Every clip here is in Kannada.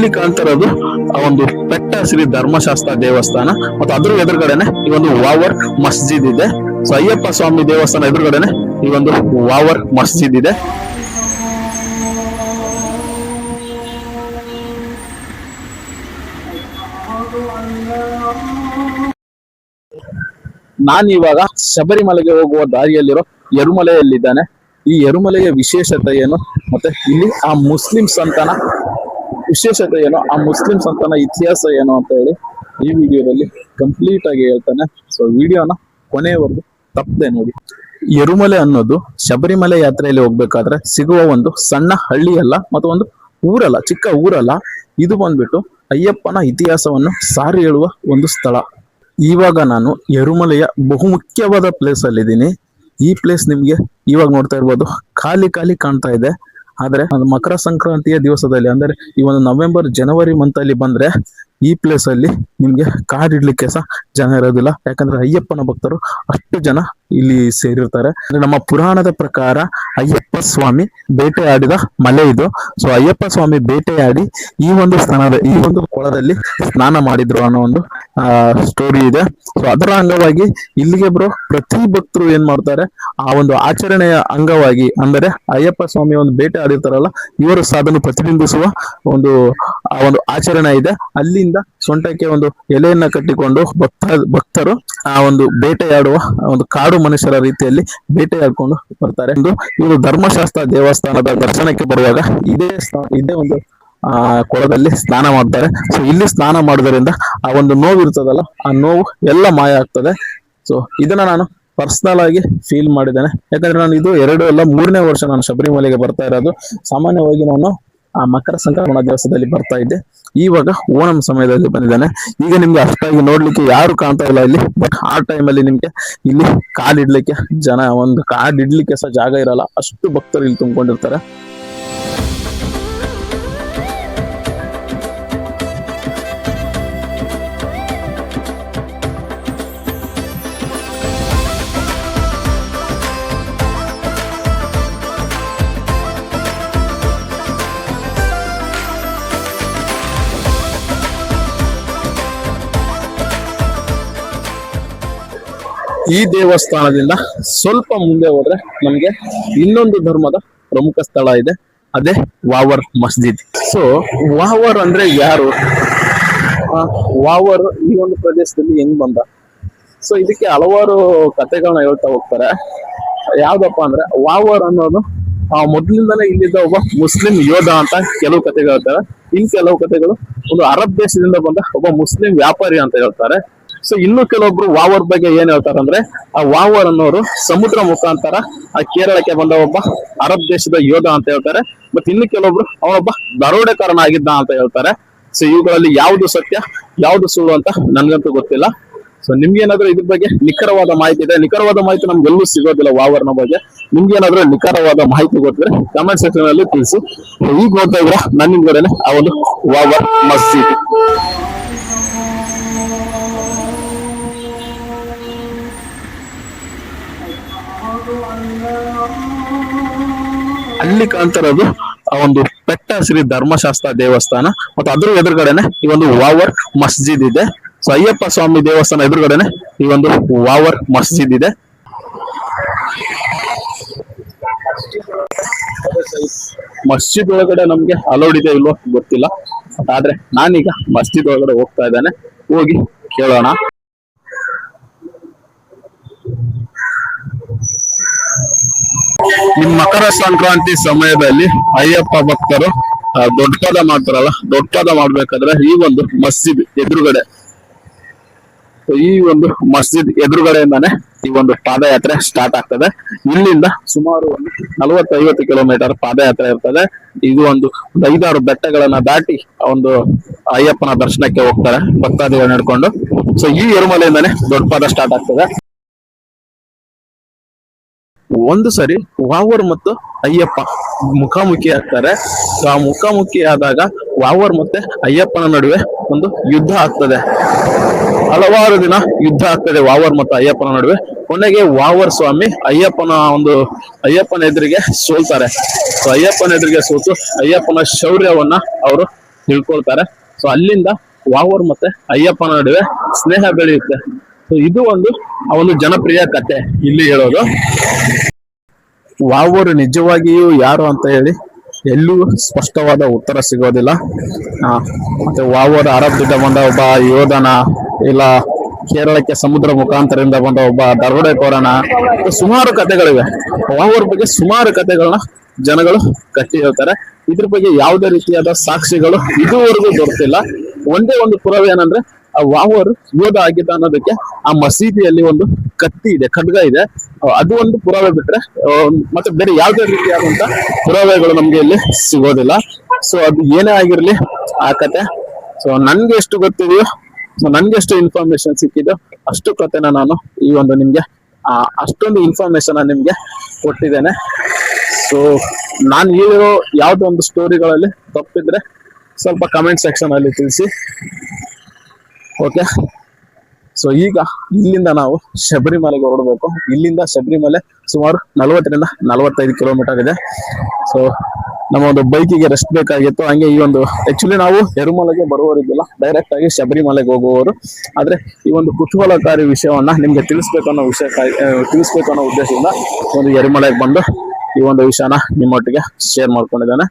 ಇಲ್ಲಿ ಕಾಣ್ತಿರೋದು ಆ ಒಂದು ಪೆಟ್ಟ ಶ್ರೀ ಧರ್ಮಶಾಸ್ತ್ರ ದೇವಸ್ಥಾನ ಮತ್ತು ಅದ್ರ ಎದುರುಗಡೆನೆ ಈ ಒಂದು ವಾವರ್ ಮಸ್ಜಿದ್ ಇದೆ. ಸೊ ಅಯ್ಯಪ್ಪ ಸ್ವಾಮಿ ದೇವಸ್ಥಾನ ಎದುರುಗಡೆನೆ ಈ ಒಂದು ವಾವರ್ ಮಸ್ಜಿದ್ ಇದೆ. ನಾನು ಇವಾಗ ಶಬರಿಮಲೆಗೆ ಹೋಗುವ ದಾರಿಯಲ್ಲಿರೋ ಎರುಮಲೆಯಲ್ಲಿದ್ದಾನೆ. ಈ ಎರುಮಲೆಯ ವಿಶೇಷತೆ ಏನು, ಮತ್ತೆ ಇಲ್ಲಿ ಆ ಮುಸ್ಲಿಂ ಸಂತಾನ ವಿಶೇಷತೆ ಏನು, ಆ ಮುಸ್ಲಿಂ ಸಂತಾನ ಇತಿಹಾಸ ಏನು ಅಂತ ಹೇಳಿ ಈ ವಿಡಿಯೋದಲ್ಲಿ ಕಂಪ್ಲೀಟ್ ಆಗಿ ಹೇಳ್ತಾನೆ. ಸೊ ವಿಡಿಯೋನ ಕೊನೆಯವರೆಗೂ ತಪ್ಪದೆ ನೋಡಿ. ಎರುಮಲೆ ಅನ್ನೋದು ಶಬರಿಮಲೆ ಯಾತ್ರೆಯಲ್ಲಿ ಹೋಗ್ಬೇಕಾದ್ರೆ ಸಿಗುವ ಒಂದು ಸಣ್ಣ ಹಳ್ಳಿ ಅಲ್ಲ ಮತ್ತು ಒಂದು ಊರಲ್ಲ, ಚಿಕ್ಕ ಊರಲ್ಲ. ಇದು ಬಂದ್ಬಿಟ್ಟು ಅಯ್ಯಪ್ಪನ ಇತಿಹಾಸವನ್ನು ಸಾರಿ ಹೇಳುವ ಒಂದು ಸ್ಥಳ. ಇವಾಗ ನಾನು ಎರುಮಲೆಯ ಬಹುಮುಖ್ಯವಾದ ಪ್ಲೇಸ್ ಅಲ್ಲಿ ಇದ್ದೀನಿ. ಈ ಪ್ಲೇಸ್ ನಿಮ್ಗೆ ಇವಾಗ ನೋಡ್ತಾ ಇರ್ಬೋದು ಖಾಲಿ ಕಾಣ್ತಾ ಇದೆ. ಆದ್ರೆ ಮಕರ ಸಂಕ್ರಾಂತಿಯ ದಿವಸದಲ್ಲಿ ಅಂದ್ರೆ ಈ ಒಂದು ನವೆಂಬರ್ ಜನವರಿ ಮಂತ್ ಅಲ್ಲಿ ಬಂದ್ರೆ ಈ ಪ್ಲೇಸ್ ಅಲ್ಲಿ ನಿಮ್ಗೆ ಕಾಡಿಡ್ಲಿಕ್ಕೆ ಸಹ ಜನ ಇರೋದಿಲ್ಲ. ಯಾಕಂದ್ರೆ ಅಯ್ಯಪ್ಪನ ಭಕ್ತರು ಅಷ್ಟು ಜನ ಇಲ್ಲಿ ಸೇರಿರ್ತಾರೆ. ಅಂದ್ರೆ ನಮ್ಮ ಪುರಾಣದ ಪ್ರಕಾರ ಅಯ್ಯಪ್ಪ ಸ್ವಾಮಿ ಬೇಟೆಯಾಡಿದ ಮಲೆ ಇದು. ಸೊ ಅಯ್ಯಪ್ಪ ಸ್ವಾಮಿ ಬೇಟೆಯಾಡಿ ಈ ಒಂದು ಈ ಒಂದು ಕೊಳದಲ್ಲಿ ಸ್ನಾನ ಮಾಡಿದ್ರು ಅನ್ನೋ ಒಂದು ಸ್ಟೋರಿ ಇದೆ. ಸೊ ಅದರ ಅಂಗವಾಗಿ ಇಲ್ಲಿಗೆ ಪ್ರತಿ ಭಕ್ತರು ಏನ್ ಮಾಡ್ತಾರೆ, ಆ ಒಂದು ಆಚರಣೆಯ ಅಂಗವಾಗಿ ಅಂದರೆ ಅಯ್ಯಪ್ಪ ಸ್ವಾಮಿ ಒಂದು ಬೇಟೆ ಆಡಿರ್ತಾರಲ್ಲ, ಇವರು ಸಾಧನೆ ಪ್ರತಿಬಿಂಬಿಸುವ ಒಂದು ಆ ಒಂದು ಆಚರಣೆ ಇದೆ. ಅಲ್ಲಿಂದ ಸೊಂಟಕ್ಕೆ ಒಂದು ಎಲೆಯನ್ನ ಕಟ್ಟಿಕೊಂಡು ಭಕ್ತರು ಆ ಒಂದು ಬೇಟೆಯಾಡುವ ಒಂದು ಕಾಡು ಮನುಷ್ಯರ ರೀತಿಯಲ್ಲಿ ಬೇಟೆಯಾಡ್ಕೊಂಡು ಬರ್ತಾರೆ. ಇವರು ಧರ್ಮಶಾಸ್ತ್ರ ದೇವಸ್ಥಾನದ ದರ್ಶನಕ್ಕೆ ಬರುವಾಗ ಇದೇ ಒಂದು ಕೊಳದಲ್ಲಿ ಸ್ನಾನ ಮಾಡ್ತಾರೆ. ಸೊ ಇಲ್ಲಿ ಸ್ನಾನ ಮಾಡೋದ್ರಿಂದ ಆ ಒಂದು ನೋವು ಇರ್ತದಲ್ಲ, ಆ ನೋವು ಎಲ್ಲ ಮಾಯ ಆಗ್ತದೆ. ಸೊ ಇದನ್ನ ನಾನು ಪರ್ಸನಲ್ ಆಗಿ ಫೀಲ್ ಮಾಡಿದ್ದೇನೆ. ಯಾಕಂದ್ರೆ ನಾನು ಇದು 2 ಅಲ್ಲ 3ನೇ ವರ್ಷ ನಾನು ಶಬರಿಮಲೆಗೆ ಬರ್ತಾ ಇರೋದು. ಸಾಮಾನ್ಯವಾಗಿ ನಾನು ಆ ಮಕರ ಸಂಕ್ರಮಣ ದಿವಸದಲ್ಲಿ ಬರ್ತಾ ಇದ್ದೆ. ಇವಾಗ ಓಣಂ ಸಮಯದಲ್ಲಿ ಬಂದಿದ್ದಾನೆ. ಈಗ ನಿಮ್ಗೆ ಅಷ್ಟಾಗಿ ನೋಡ್ಲಿಕ್ಕೆ ಯಾರು ಕಾಣ್ತಾ ಇಲ್ಲ ಇಲ್ಲಿ. ಬಟ್ ಆ ಟೈಮಲ್ಲಿ ನಿಮ್ಗೆ ಇಲ್ಲಿ ಕಾಲಿಡ್ಲಿಕ್ಕೆ ಜನ, ಒಂದು ಕಾಲಿಡ್ಲಿಕ್ಕೆ ಸಹ ಜಾಗ ಇರಲ್ಲ, ಅಷ್ಟು ಭಕ್ತರು ಇಲ್ಲಿ ತುಂಬಿಕೊಂಡಿರ್ತಾರೆ. ಈ ದೇವಸ್ಥಾನದಿಂದ ಸ್ವಲ್ಪ ಮುಂದೆ ಹೋದ್ರೆ ನಮ್ಗೆ ಇನ್ನೊಂದು ಧರ್ಮದ ಪ್ರಮುಖ ಸ್ಥಳ ಇದೆ, ಅದೇ ವಾವರ್ ಮಸ್ಜಿದ್. ಸೊ ವಾವರ್ ಅಂದ್ರೆ ಯಾರು, ವಾವರ್ ಈ ಒಂದು ಪ್ರದೇಶದಲ್ಲಿ ಹೆಂಗ್ ಬಂದ? ಸೊ ಇದಕ್ಕೆ ಹಲವಾರು ಕಥೆಗಳನ್ನ ಹೇಳ್ತಾ ಹೋಗ್ತಾರೆ. ಯಾವ್ದಪ್ಪ ಅಂದ್ರೆ ವಾವರ್ ಅನ್ನೋದು ಮೊದಲಿಂದಾನೇ ಇಲ್ಲಿದ್ದ ಒಬ್ಬ ಮುಸ್ಲಿಂ ಯೋಧ ಅಂತ ಕೆಲವು ಕಥೆಗಳು ಹೇಳ್ತಾರೆ. ಇನ್ ಕೆಲವು ಕಥೆಗಳು ಒಂದು ಅರಬ್ ದೇಶದಿಂದ ಬಂದ ಒಬ್ಬ ಮುಸ್ಲಿಂ ವ್ಯಾಪಾರಿ ಅಂತ ಹೇಳ್ತಾರೆ. ಸೊ ಇನ್ನು ಕೆಲವೊಬ್ರು ವಾವರ್ ಬಗ್ಗೆ ಏನ್ ಹೇಳ್ತಾರೆ ಅಂದ್ರೆ, ಆ ವಾವರ್ ಅನ್ನೋರು ಸಮುದ್ರ ಮುಖಾಂತರ ಆ ಕೇರಳಕ್ಕೆ ಬಂದ ಒಬ್ಬ ಅರಬ್ ದೇಶದ ಯೋಧ ಅಂತ ಹೇಳ್ತಾರೆ. ಮತ್ತೆ ಇನ್ನು ಕೆಲವೊಬ್ರು ಅವನೊಬ್ಬ ದರೋಡೆಕಾರನ ಆಗಿದ್ದ ಅಂತ ಹೇಳ್ತಾರೆ. ಸೊ ಇವುಗಳಲ್ಲಿ ಯಾವ್ದು ಸತ್ಯ ಯಾವ್ದು ಸುಳ್ಳು ಅಂತ ನನ್ಗಂತೂ ಗೊತ್ತಿಲ್ಲ. ಸೊ ನಿಮ್ಗೆ ಏನಾದ್ರೂ ಇದ್ರ ಬಗ್ಗೆ ನಿಖರವಾದ ಮಾಹಿತಿ ಇದೆ, ನಿಖರವಾದ ಮಾಹಿತಿ ನಮ್ಗೆಲ್ಲೂ ಸಿಗೋದಿಲ್ಲ ವಾವರ್ನ ಬಗ್ಗೆ. ನಿಮ್ಗೆ ಏನಾದ್ರೂ ನಿಖರವಾದ ಮಾಹಿತಿ ಗೊತ್ತಿದ್ರೆ ಕಮೆಂಟ್ ಸೆಕ್ಷನ್ ಅಲ್ಲಿ ತಿಳಿಸಿ. ಈಗ ನೋಡ್ತಾ ಇದ್ರ ನನ್ನ ಹಿಂದ್ಗಡೆನೆ ಆ ಒಂದು ವಾವರ್ ಮಸ್ಜಿದ್. ಅಲ್ಲಿ ಕಾಣ್ತಿರೋದು ಆ ಒಂದು ಪೆಟ್ಟ ಶ್ರೀ ಧರ್ಮಶಾಸ್ತ್ರ ದೇವಸ್ಥಾನ ಮತ್ತು ಅದ್ರ ಎದುರುಗಡೆನೆ ಈ ಒಂದು ವಾವರ್ ಮಸ್ಜಿದ್ ಇದೆ. ಸೊ ಅಯ್ಯಪ್ಪ ಸ್ವಾಮಿ ದೇವಸ್ಥಾನ ಎದುರುಗಡೆನೆ ಈ ಒಂದು ವಾವರ್ ಮಸ್ಜಿದ್ ಇದೆ. ಮಸ್ಜಿದ್ ಒಳಗಡೆ ನಮ್ಗೆ ಅಲೌಡ್ ಇದೆ ಇಲ್ವೋ ಗೊತ್ತಿಲ್ಲ. ಆದ್ರೆ ನಾನೀಗ ಮಸ್ಜಿದ್ ಒಳಗಡೆ ಹೋಗ್ತಾ ಇದ್ದೇನೆ, ಹೋಗಿ ಕೇಳೋಣ. ಈ ಮಕರ ಸಂಕ್ರಾಂತಿ ಸಮಯದಲ್ಲಿ ಅಯ್ಯಪ್ಪ ಭಕ್ತರು ದೊಡ್ಡ ಪಾದ ಮಾಡ್ತಾರಲ್ಲ, ದೊಡ್ಡ ಪಾದ ಮಾಡ್ಬೇಕಾದ್ರೆ ಈ ಒಂದು ಮಸ್ಜಿದ್ ಎದುರುಗಡೆ, ಈ ಒಂದು ಮಸ್ಜಿದ್ ಎದುರುಗಡೆಯಿಂದಾನೆ ಈ ಒಂದು ಪಾದಯಾತ್ರೆ ಸ್ಟಾರ್ಟ್ ಆಗ್ತದೆ. ಇಲ್ಲಿಂದ ಸುಮಾರು ಒಂದು 40-50 ಕಿಲೋಮೀಟರ್ ಪಾದಯಾತ್ರೆ ಇರ್ತದೆ. ಇದು ಒಂದು 5-6 ಬೆಟ್ಟಗಳನ್ನ ದಾಟಿ ಒಂದು ಅಯ್ಯಪ್ಪನ ದರ್ಶನಕ್ಕೆ ಹೋಗ್ತಾರೆ ಭಕ್ತಾದಿಗಳು ನಡ್ಕೊಂಡು. ಸೊ ಈ ಎರುಮಲೆಯಿಂದಾನೆ ದೊಡ್ಡ ಪಾದ ಸ್ಟಾರ್ಟ್ ಆಗ್ತದೆ. ಒಂದು ಸರಿ ವಾವರ್ ಮತ್ತು ಅಯ್ಯಪ್ಪ ಮುಖಾಮುಖಿ ಆಗ್ತಾರೆ. ಆ ಮುಖಾಮುಖಿ ಆದಾಗ ವಾವರ್ ಮತ್ತೆ ಅಯ್ಯಪ್ಪನ ನಡುವೆ ಒಂದು ಯುದ್ಧ ಆಗ್ತದೆ. ಹಲವಾರು ದಿನ ಯುದ್ಧ ಆಗ್ತದೆ ವಾವರ್ ಮತ್ತು ಅಯ್ಯಪ್ಪನ ನಡುವೆ. ಕೊನೆಗೆ ವಾವರ್ ಸ್ವಾಮಿ ಅಯ್ಯಪ್ಪನ ಎದುರಿಗೆ ಸೋಲ್ತಾರೆ. ಸೊ ಅಯ್ಯಪ್ಪನ ಎದುರಿಗೆ ಸೋತು ಅಯ್ಯಪ್ಪನ ಶೌರ್ಯವನ್ನ ಅವರು ತಿಳ್ಕೊಳ್ತಾರೆ. ಸೊ ಅಲ್ಲಿಂದ ವಾವರ್ ಮತ್ತೆ ಅಯ್ಯಪ್ಪನ ನಡುವೆ ಸ್ನೇಹ ಬೆಳೆಯುತ್ತೆ. ಸೊ ಇದು ಆ ಒಂದು ಜನಪ್ರಿಯ ಕತೆ ಇಲ್ಲಿ ಹೇಳೋದು. ವಾವೂರು ನಿಜವಾಗಿಯೂ ಯಾರು ಅಂತ ಹೇಳಿ ಎಲ್ಲೂ ಸ್ಪಷ್ಟವಾದ ಉತ್ತರ ಸಿಗೋದಿಲ್ಲ. ಮತ್ತೆ ವಾವೂರು ಅರಬ್ಬಿಂದ ಬಂದ ಒಬ್ಬ ಯೋಧನ, ಇಲ್ಲ ಕೇರಳಕ್ಕೆ ಸಮುದ್ರ ಮುಖಾಂತರದಿಂದ ಬಂದ ಒಬ್ಬ ದರೋಡೆಕೋರನ, ಸುಮಾರು ಕಥೆಗಳಿವೆ. ವಾವೂರ್ ಬಗ್ಗೆ ಸುಮಾರು ಕಥೆಗಳನ್ನ ಜನಗಳು ಕಟ್ಟಿ ಹೇಳ್ತಾರೆ. ಇದ್ರ ಬಗ್ಗೆ ಯಾವುದೇ ರೀತಿಯಾದ ಸಾಕ್ಷಿಗಳು ಇದುವರೆಗೂ ದೊರೆತಿಲ್ಲ. ಒಂದೇ ಒಂದು ಪುರಾವೆ ಏನಂದ್ರೆ ಆ ವಾವೂರು ಯೋಧ ಆಗಿದ್ದ ಅನ್ನೋದಕ್ಕೆ ಆ ಮಸೀದಿಯಲ್ಲಿ ಒಂದು ಕತ್ತಿ ಇದೆ, ಖಡ್ಗ ಇದೆ. ಅದು ಒಂದು ಪುರಾವೆ ಬಿಟ್ರೆ ಮತ್ತೆ ಬೇರೆ ಯಾವುದೇ ರೀತಿಯಾದಂತ ಪುರಾವೆಗಳು ನಮ್ಗೆ ಇಲ್ಲಿ ಸಿಗೋದಿಲ್ಲ. ಸೊ ಅದು ಏನೇ ಆಗಿರ್ಲಿ ಆ ಕತೆ. ಸೊ ನನ್ಗೆ ಎಷ್ಟು ಗೊತ್ತಿದೆಯೋ, ಸೊ ನನ್ಗೆ ಎಷ್ಟು ಇನ್ಫಾರ್ಮೇಶನ್ ಸಿಕ್ಕಿದೆಯೋ ಅಷ್ಟು ಕತೆನ ನಾನು ಈ ಒಂದು ನಿಮ್ಗೆ ಅಷ್ಟೊಂದು ಇನ್ಫಾರ್ಮೇಶನ್ ನಿಮ್ಗೆ ಕೊಟ್ಟಿದ್ದೇನೆ. ಸೊ ನಾನು ಹೇಳಿರೋ ಯಾವ್ದೋ ಒಂದು ಸ್ಟೋರಿಗಳಲ್ಲಿ ತಪ್ಪಿದ್ರೆ ಸ್ವಲ್ಪ ಕಮೆಂಟ್ ಸೆಕ್ಷನ್ ಅಲ್ಲಿ ತಿಳಿಸಿ. ಓಕೆ, ಸೊ ಈಗ ಇಲ್ಲಿಂದ ನಾವು ಶಬರಿಮಲೆಗೆ ಹೊರಡಬೇಕು. ಇಲ್ಲಿಂದ ಶಬರಿಮಲೆ ಸುಮಾರು 40ರಿಂದ 45 ಕಿಲೋಮೀಟರ್ ಇದೆ. ಸೊ ನಮ್ಮ ಒಂದು ಬೈಕಿಗೆ ರೆಸ್ಟ್ ಬೇಕಾಗಿತ್ತು. ಹಂಗೆ ಈ ಒಂದು ಆಕ್ಚುಲಿ ನಾವು ಎರುಮಲೆಗೆ ಬರುವವರಿದ್ದಿಲ್ಲ, ಡೈರೆಕ್ಟ್ ಆಗಿ ಶಬರಿಮಲೆಗೆ ಹೋಗುವವರು. ಆದ್ರೆ ಈ ಒಂದು ಕುತೂಹಲಕಾರಿ ವಿಷಯವನ್ನ ನಿಮ್ಗೆ ತಿಳಿಸ್ಬೇಕು ಅನ್ನೋ ಉದ್ದೇಶದಿಂದ ಒಂದು ಎರುಮಲೆಗೆ ಬಂದು ಈ ಒಂದು ವಿಷಯನ ನಿಮ್ಮೊಟ್ಟಿಗೆ ಶೇರ್ ಮಾಡ್ಕೊಂಡಿದ್ದೇನೆ.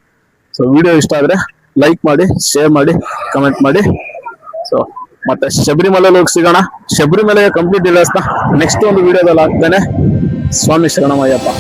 ಸೊ ವಿಡಿಯೋ ಇಷ್ಟ ಆದ್ರೆ ಲೈಕ್ ಮಾಡಿ, ಶೇರ್ ಮಾಡಿ, ಕಮೆಂಟ್ ಮಾಡಿ. ಸೊ ಮತ್ತೆ ಶಬರಿಮಲೆಗೆ ಹೋಗಿ ಸಿಗೋಣ. ಶಬರಿಮಲೆಯ ಕಂಪ್ಲೀಟ್ ಡೀಟೇಲ್ಸ್ನ ನೆಕ್ಸ್ಟ್ ಒಂದು ವಿಡಿಯೋದಲ್ಲಿ ಹಾಕ್ತೇನೆ. ಸ್ವಾಮಿ ಶರಣಮಯ್ಯಪ್ಪ.